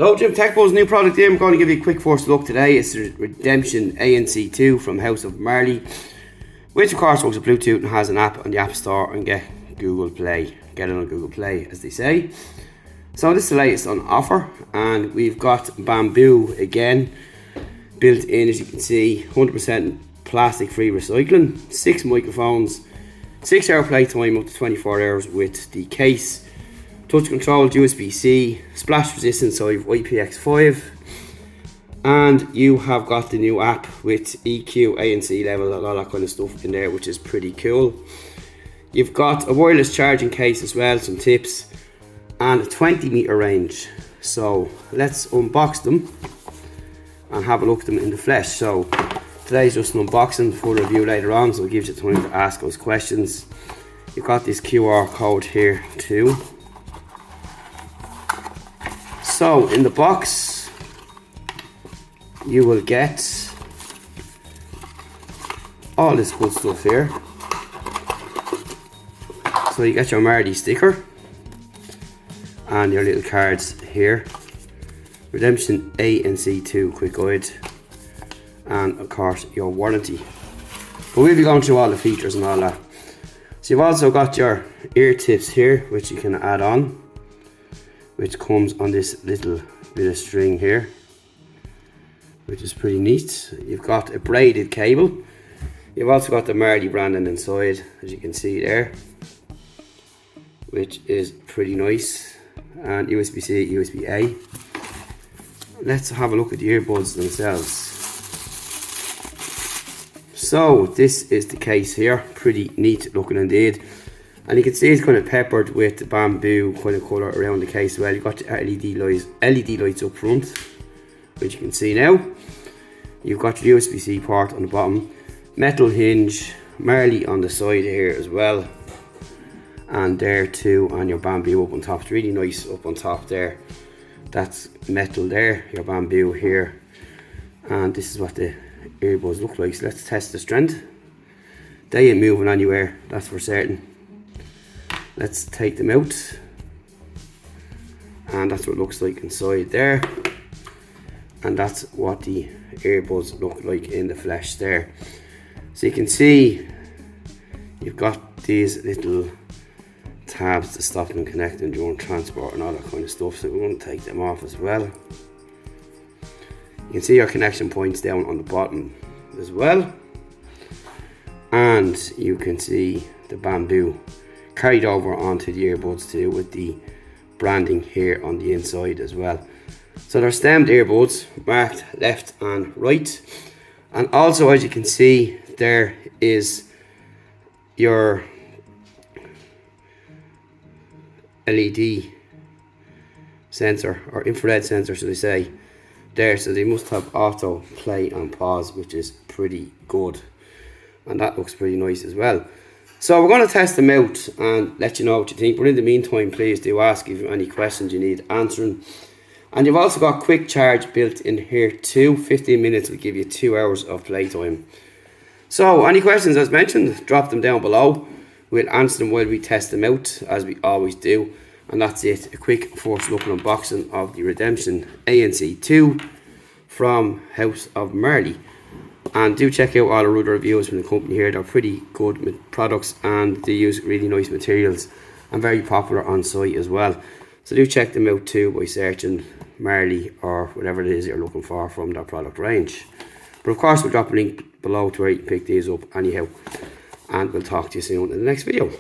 Hello Jim, Tech Buzz, new product here. I'm going to give you a quick first look today. It's the Redemption ANC 2 from House of Marley, which of course works with Bluetooth and has an app on the App Store and get Google Play. Get it on Google Play, as they say. So this is the latest on offer, and we've got bamboo again, built in, as you can see, 100% plastic free recycling, 6 microphones, 6-hour playtime up to 24 hours with the case, touch controlled USB-C, splash resistant, so you've IPX5, and you have got the new app with EQ, ANC level, and all that kind of stuff in there, which is pretty cool. You've got a wireless charging case as well, some tips, and a 20-meter range. So let's unbox them and have a look at them in the flesh. So today's just an unboxing, full review later on, so it gives you time to ask us questions. You've got this QR code here too. So in the box you will get all this good stuff here. So you get your Marley sticker and your little cards here, Redemption ANC 2 quick guide, and of course your warranty. But we'll be going through all the features and all that. So you've also got your ear tips here, which you can add on, which comes on this little bit of string here, which is pretty neat. You've got a braided cable. You've also got the Marley branding inside, as you can see there, which is pretty nice, and USB-C, USB-A. Let's have a look at the earbuds themselves. So this is the case here, pretty neat looking indeed. And you can see it's kind of peppered with the bamboo kind of colour around the case as well. You've got the LED lights up front, which you can see now. You've got your USB-C port on the bottom, metal hinge, Marley on the side here as well, and there too, and your bamboo up on top. It's really nice up on top there. That's metal there, your bamboo here, and this is what the earbuds look like. So let's test the strength. They ain't moving anywhere, that's for certain. Let's take them out, and that's what it looks like inside there, and that's what the earbuds look like in the flesh there. So you can see you've got these little tabs to stop them connecting during transport and all that kind of stuff, so we're going to take them off as well. You can see your connection points down on the bottom as well, and you can see the bamboo carried over onto the earbuds too, with the branding here on the inside as well. So they're stemmed earbuds, marked left and right, and also, as you can see, there is your LED sensor, or infrared sensor should I say, there. So they must have auto play and pause, which is pretty good, and that looks pretty nice as well. So we're going to test them out and let you know what you think, but in the meantime, please do ask if you have any questions you need answering. And you've also got quick charge built in here too. 15 minutes will give you 2 hours of playtime. So any questions, as mentioned, drop them down below. We'll answer them while we test them out, as we always do. And that's it, a quick first look and unboxing of the Redemption ANC 2 from House of Marley. And do check out all our other reviews from the company here. They're pretty good products, and they use really nice materials and very popular on site as well. So do check them out too by searching Marley or whatever it is you're looking for from their product range. But of course, we'll drop a link below to where you can pick these up anyhow. And we'll talk to you soon in the next video.